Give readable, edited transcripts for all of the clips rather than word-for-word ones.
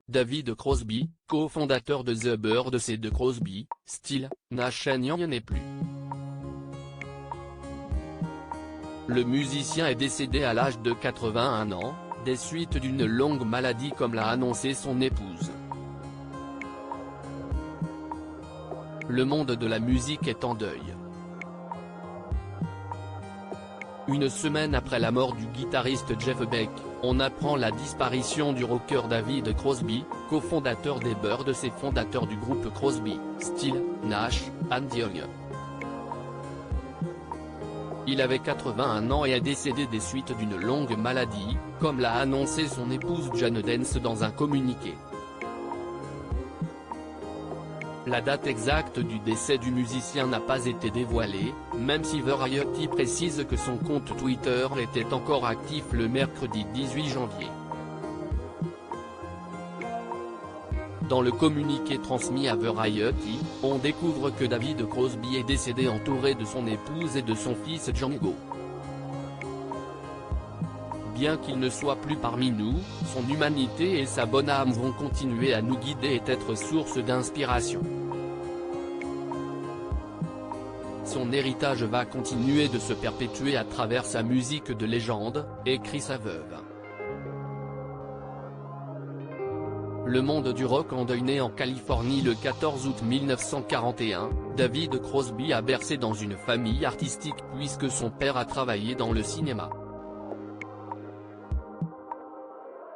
David Crosby, cofondateur de The Byrds et de Crosby, Stills, Nash & Young n'est plus. Le musicien est décédé à l'âge de 81 ans, des suites d'une longue maladie comme l'a annoncé son épouse. Le monde de la musique est en deuil. Une semaine après la mort du guitariste Jeff Beck, on apprend la disparition du rocker David Crosby, cofondateur des Byrds et fondateur du groupe Crosby, Stills, Nash & Young. Il avait 81 ans et est décédé des suites d'une longue maladie, comme l'a annoncé son épouse Jane Dance dans un communiqué. La date exacte du décès du musicien n'a pas été dévoilée, même si Variety précise que son compte Twitter était encore actif le mercredi 18 janvier. Dans le communiqué transmis à Variety, on découvre que David Crosby est décédé entouré de son épouse et de son fils Django. Bien qu'il ne soit plus parmi nous, son humanité et sa bonne âme vont continuer à nous guider et être source d'inspiration. Son héritage va continuer de se perpétuer à travers sa musique de légende, écrit sa veuve. Le monde du rock en deuil. Né en Californie le 14 août 1941, David Crosby a bercé dans une famille artistique puisque son père a travaillé dans le cinéma.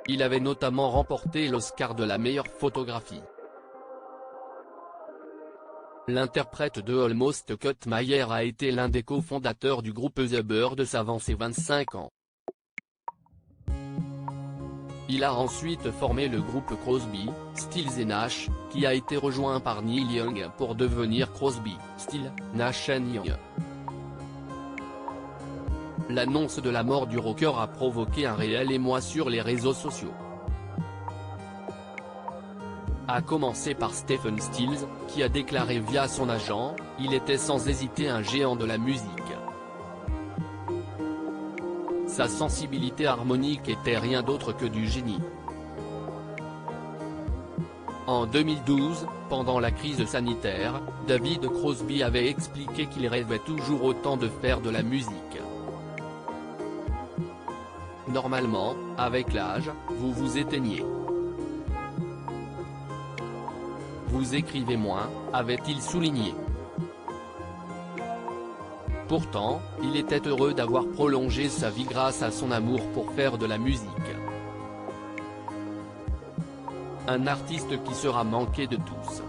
Il avait notamment remporté l'Oscar de la meilleure photographie. L'interprète de Almost Cut My Hair a été l'un des cofondateurs du groupe The Byrds avant ses 25 ans. Il a ensuite formé le groupe Crosby, Stills et Nash, qui a été rejoint par Neil Young pour devenir Crosby, Stills, Nash & Young. L'annonce de la mort du rocker a provoqué un réel émoi sur les réseaux sociaux. À commencer par Stephen Stills, qui a déclaré via son agent, il était sans hésiter un géant de la musique. Sa sensibilité harmonique était rien d'autre que du génie. En 2012, pendant la crise sanitaire, David Crosby avait expliqué qu'il rêvait toujours autant de faire de la musique. Normalement, avec l'âge, vous vous éteignez. Vous écrivez moins, avait-il souligné. Pourtant, il était heureux d'avoir prolongé sa vie grâce à son amour pour faire de la musique. Un artiste qui sera manqué de tous.